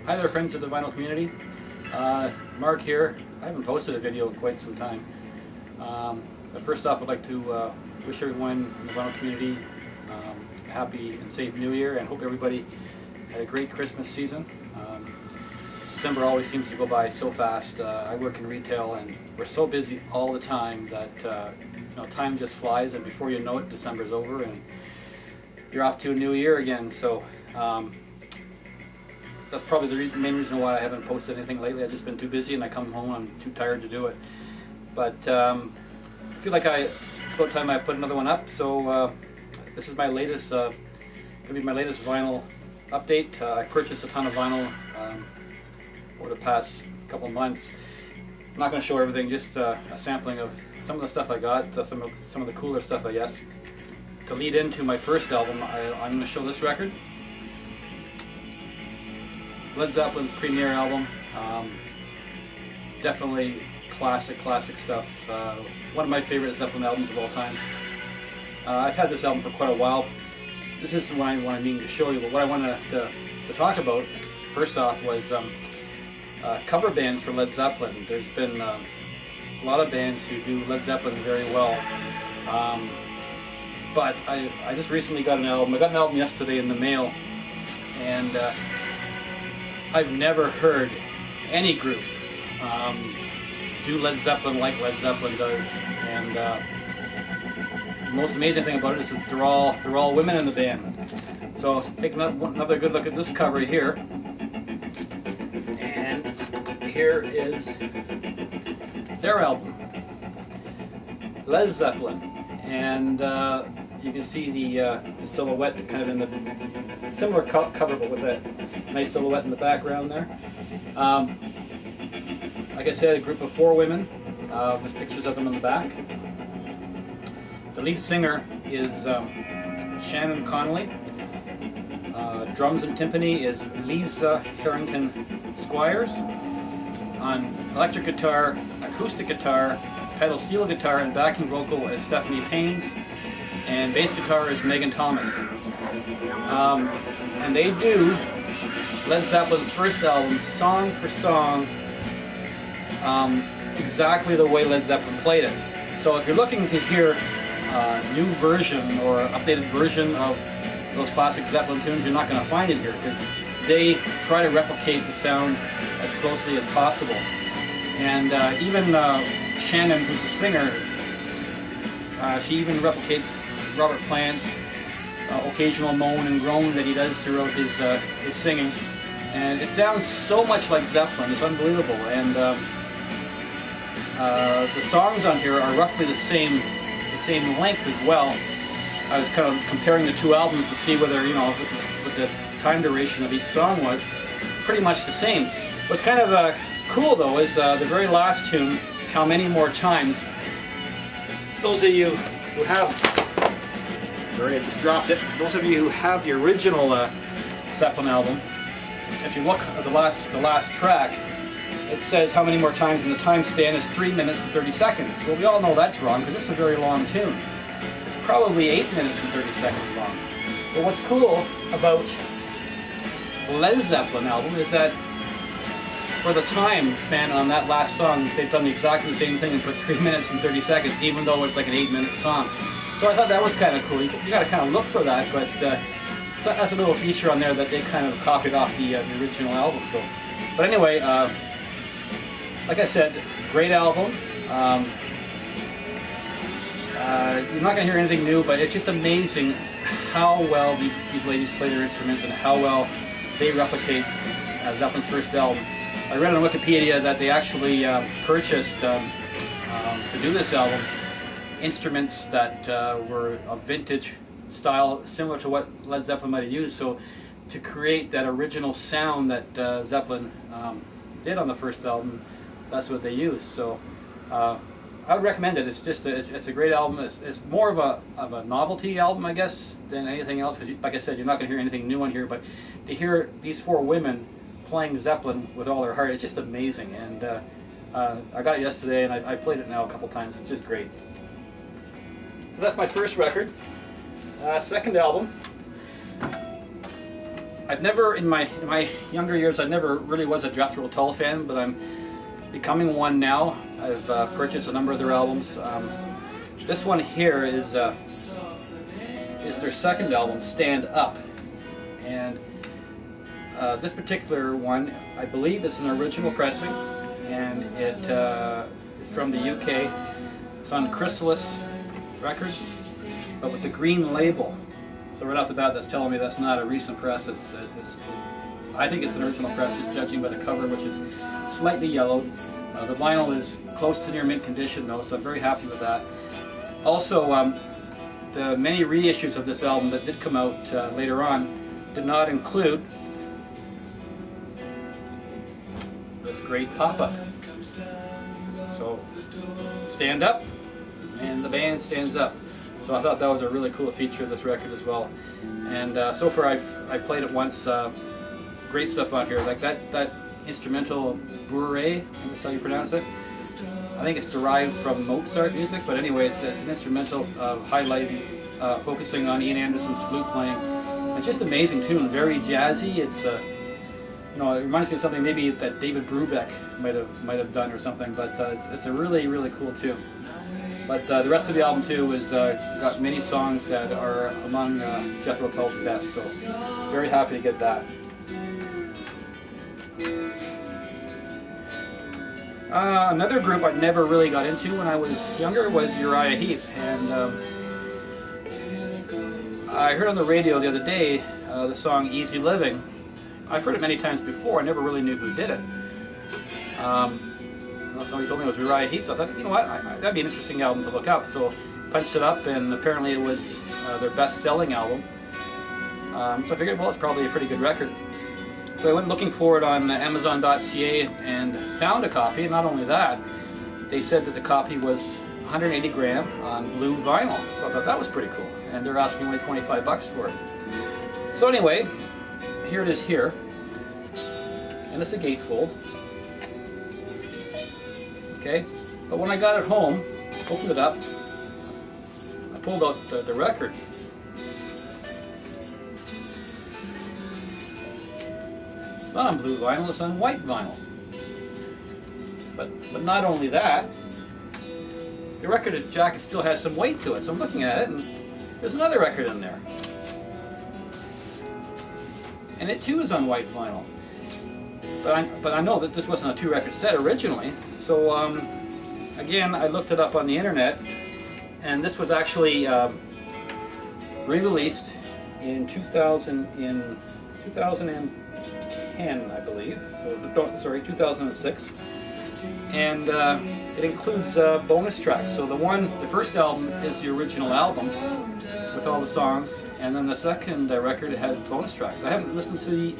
Hi there, friends of the vinyl community. Mark here. I haven't posted a video in quite some time. But first off, I'd like to wish everyone in the vinyl community a happy and safe New Year, and hope everybody had a great Christmas season. December always seems to go by so fast. I work in retail, and we're so busy all the time that time just flies, and before you know it, December's over and you're off to a new year again. So that's probably the main reason why I haven't posted anything lately. I've just been too busy, and I come home, I'm too tired to do it. But I feel like it's about time I put another one up. So this is my latest, gonna be my latest vinyl update. I purchased a ton of vinyl over the past couple of months. I'm not going to show everything, just a sampling of some of the stuff I got, some of the cooler stuff, I guess. To lead into my first album, I'm going to show this record. Led Zeppelin's premiere album. Definitely classic stuff. One of my favorite Zeppelin albums of all time. I've had this album for quite a while. This isn't what I mean to show you, but what I wanted to talk about first off was cover bands for Led Zeppelin. There's been a lot of bands who do Led Zeppelin very well. But I just recently got an album. I got an album yesterday in the mail, and I've never heard any group do Led Zeppelin like Led Zeppelin does. And the most amazing thing about it is that they're all women in the band. So take another good look at this cover here. And here is their album, Led Zeppelin. And you can see the silhouette kind of in the similar cover, but with that nice silhouette in the background there. Like I said, a group of 4 women. There's pictures of them in the back. The lead singer is Shannon Connolly. Drums and timpani is Lisa Harrington Squires. On electric guitar, acoustic guitar, pedal steel guitar, and backing vocal is Stephanie Paynes. And bass guitar is Megan Thomas. And they do Led Zeppelin's first album, song for song, exactly the way Led Zeppelin played it. So if you're looking to hear a new version or updated version of those classic Zeppelin tunes, you're not going to find it here, because they try to replicate the sound as closely as possible. And even Shannon, who's a singer, she even replicates Robert Plant's occasional moan and groan that he does throughout his singing. And it sounds so much like Zeppelin, it's unbelievable. And the songs on here are roughly the same length as well. I was kind of comparing the 2 albums to see whether, what the time duration of each song was. Pretty much the same. What's kind of cool though is the very last tune, How Many More Times. Those of you who have, sorry I just dropped it, those of you who have the original Zeppelin album, if you look at the last track, it says how many more times, and the time span is 3 minutes and 30 seconds. Well, we all know that's wrong, because this is a very long tune. It's probably 8 minutes and 30 seconds long. But what's cool about the Led Zeppelin album is that for the time span on that last song, they've done exactly the same thing and put 3 minutes and 30 seconds, even though it's like an 8-minute song. So I thought that was kind of cool. You got to kind of look for that, but that's a little feature on there that they kind of copied off the original album. So, but anyway, like I said, great album. You're not going to hear anything new, but it's just amazing how well these ladies play their instruments and how well they replicate Zeppelin's first album. I read on Wikipedia that they actually purchased, to do this album, instruments that were of vintage style, similar to what Led Zeppelin might have used. So to create that original sound that Zeppelin did on the first album, that's what they used. So I would recommend it. It's just it's a great album. It's more of a novelty album, I guess, than anything else, because like I said, you're not going to hear anything new on here. But to hear these 4 women playing Zeppelin with all their heart, it's just amazing. And I got it yesterday, and I played it now a couple times. It's just great. So that's my first record. Second album I've never, in my younger years, I never really was a Jethro Tull fan, but I'm becoming one now. I've purchased a number of their albums. This one here is their second album, Stand Up, and this particular one, I believe, is an original pressing, and it is from the UK. It's on Chrysalis Records, but with the green label. So right off the bat, that's telling me that's not a recent press. I think it's an original press, just judging by the cover, which is slightly yellowed. The vinyl is close to near mint condition, though, so I'm very happy with that. Also, the many reissues of this album that did come out later on did not include this great pop-up. So, stand up, and the band stands up. So I thought that was a really cool feature of this record as well. And so far I've played it once. Great stuff on here. Like that instrumental bourrée, that's how you pronounce it. I think it's derived from Mozart music, but anyway, it's an instrumental highlighting, focusing on Ian Anderson's flute playing. It's just an amazing tune, very jazzy. It's you know, it reminds me of something maybe that David Brubeck might have done or something. But it's a really cool tune. But the rest of the album too is got many songs that are among Jethro Tull's best. So very happy to get that. Another group I never really got into when I was younger was Uriah Heep, and I heard on the radio the other day the song Easy Living. I've heard it many times before, I never really knew who did it. Somebody told me it was Uriah Heep, so I thought, you know what, that'd be an interesting album to look up. So punched it up, and apparently it was their best-selling album. So I figured, well, it's probably a pretty good record. So I went looking for it on Amazon.ca and found a copy, and not only that, they said that the copy was 180 gram on blue vinyl. So I thought that was pretty cool, and they're asking only 25 bucks for it. So anyway, here it is here, and it's a gatefold. Okay, but when I got it home, opened it up, I pulled out the record. It's not on blue vinyl, it's on white vinyl. But not only that, the record jacket still has some weight to it. So I'm looking at it, and there's another record in there. And it too is on white vinyl. But I know that this wasn't a 2-record set originally. So again, I looked it up on the internet, and this was actually re-released in 2010, I believe. So sorry, 2006, and it includes bonus tracks. So the first album is the original album with all the songs, and then the second record has bonus tracks. I haven't listened to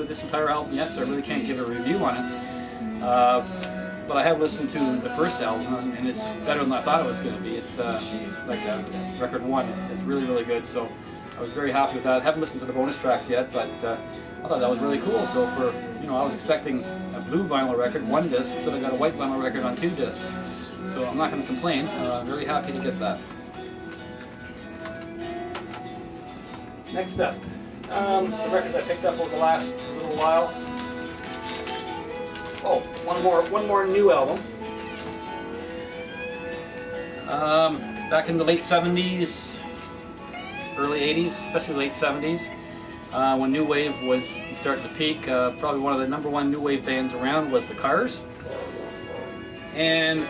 this entire album yet, so I really can't give a review on it. But I have listened to the first album, and it's better than I thought it was going to be. It's like record one. It's really good. So I was very happy with that. I haven't listened to the bonus tracks yet, but I thought that was really cool. So for, you know, I was expecting a blue vinyl record, 1 disc, so I got a white vinyl record on 2 discs. So I'm not going to complain. Very happy to get that. Next up, the records I picked up over the last little while. Oh, one more new album. Back in the late 70s, early 80s, especially late 70s, when New Wave was starting to peak, probably one of the #1 New Wave bands around was the Cars. And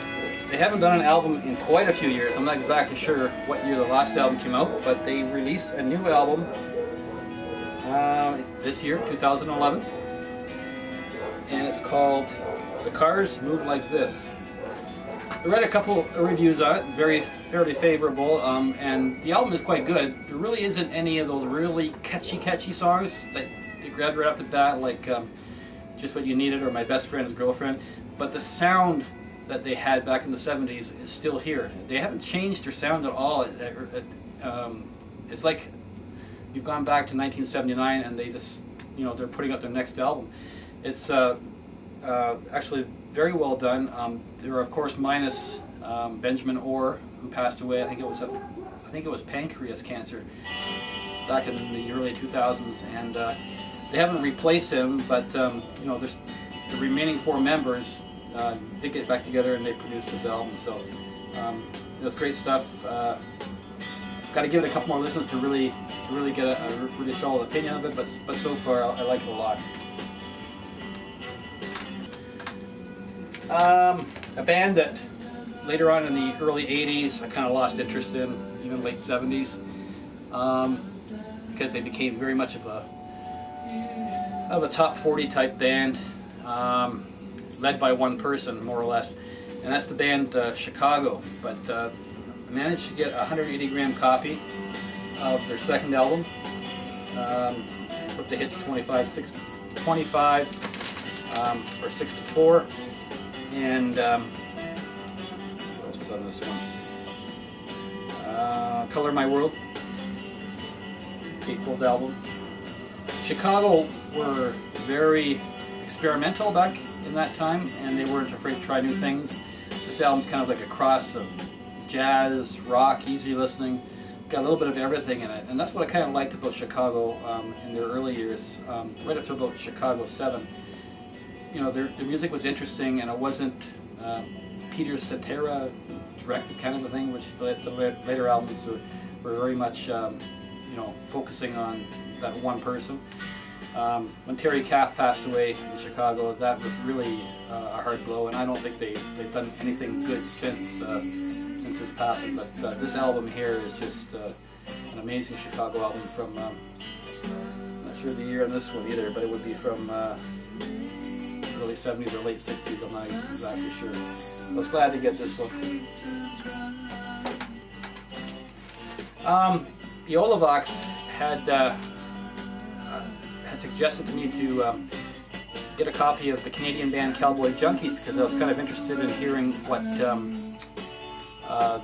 they haven't done an album in quite a few years. I'm not exactly sure what year the last album came out, but they released a new album this year, 2011. And it's called The Cars Move Like This. I read a couple of reviews on it, fairly favorable, and the album is quite good. There really isn't any of those really catchy songs that you grab right off the bat, like Just What You Needed or My Best Friend's Girlfriend, but the sound that they had back in the 70s is still here. They haven't changed their sound at all. It's like you've gone back to 1979 and they just, you know, they're putting out their next album. It's actually very well done. They were, of course, minus Benjamin Orr, who passed away. I think it was pancreas cancer back in the early 2000s. And They haven't replaced him, but you know, there's the remaining 4 members did get back together and they produced this album. So it was great stuff. Got to give it a couple more listens to really get a really solid opinion of it, but so far I like it a lot. A band that later on in the early 80s I kind of lost interest in, even late 70s, because they became very much of a top 40 type band, led by one person more or less, and that's the band Chicago. But I managed to get a 180-gram copy of their second album, with the hits 25 or 6 to 4, and what else was on this one? Color My World, eightfold album. Chicago were very experimental back in that time, and they weren't afraid to try new things. This album's kind of like a cross of jazz, rock, easy listening, got a little bit of everything in it, and that's what I kind of liked about Chicago in their early years, right up to about Chicago 7. You know, their music was interesting, and it wasn't Peter Cetera directed kind of a thing, which the later albums were very much you know, focusing on that one person. When Terry Kath passed away in Chicago, that was really a hard blow, and I don't think they've done anything good since his passing. But this album here is just an amazing Chicago album from, I'm not sure the year on this one either, but it would be from early 70s or late 60s, I'm not exactly sure. I was glad to get this one. The Olavox had suggested to me to get a copy of the Canadian band Cowboy Junkies, because I was kind of interested in hearing what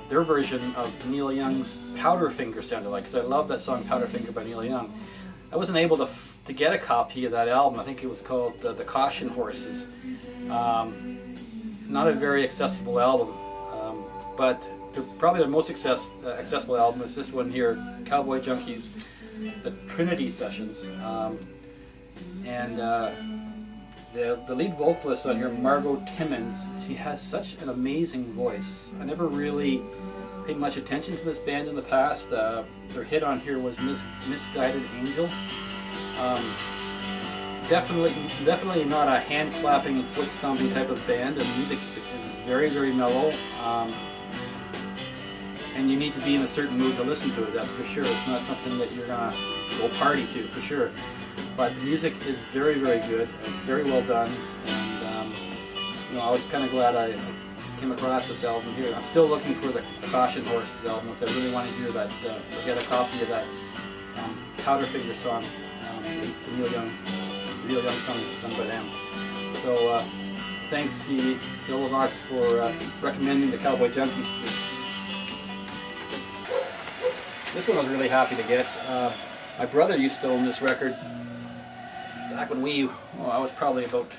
their version of Neil Young's Powderfinger sounded like, because I love that song Powderfinger by Neil Young. I wasn't able to get a copy of that album. I think it was called The Caution Horses. Not a very accessible album, but probably the most accessible album is this one here, Cowboy Junkies, the Trinity Sessions. And the lead vocalist on here, Margot Timmins, she has such an amazing voice. I never really paid much attention to this band in the past. Their hit on here was Misguided Angel. Definitely not a hand-clapping, foot-stomping type of band. The music is very, very mellow. And you need to be in a certain mood to listen to it, that's for sure. It's not something that you're going to go party to, for sure. But the music is very, very good. It's very well done. And you know, I was kind of glad I came across this album here. I'm still looking for the Caution Horses album. If I really want to hear that, get a copy of that Powderfinger song, the Neil Young song done by them. So thanks to Olavox for recommending the Cowboy Junkies to me. This one I was really happy to get. My brother used to own this record back when I was probably about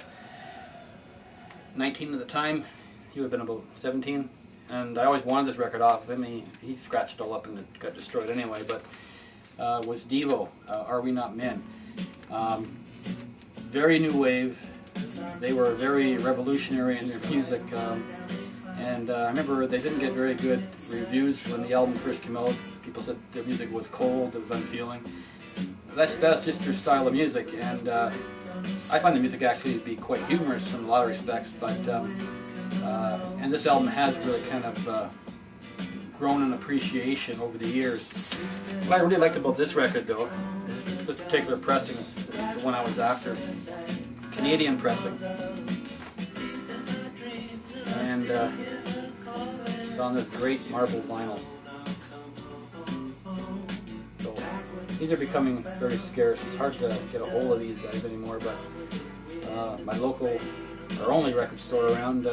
19 at the time. He would have been about 17. And I always wanted this record off of him. He scratched it all up and it got destroyed anyway. But was Devo, Are We Not Men? Very new wave. They were very revolutionary in their music. And I remember they didn't get very good reviews when the album first came out. People said their music was cold, it was unfeeling. That's just their style of music, and I find the music actually to be quite humorous in a lot of respects. But and this album has really kind of grown in appreciation over the years. What I really liked about this record, though, is this particular pressing, the one I was after, Canadian pressing. And it's on this great marble vinyl. So these are becoming very scarce. It's hard to get a hold of these guys anymore, but my local, our only record store around,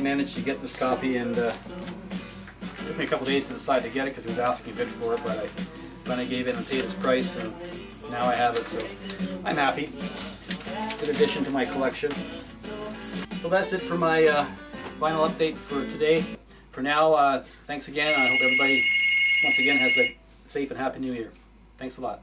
managed to get this copy, and it took me a couple days to decide to get it because he was asking a bit for it, but I finally gave in and paid its price, and now I have it, so I'm happy. Good addition to my collection. So that's it for my final update for today. For now, thanks again. I hope everybody, once again, has a safe and happy New Year. Thanks a lot.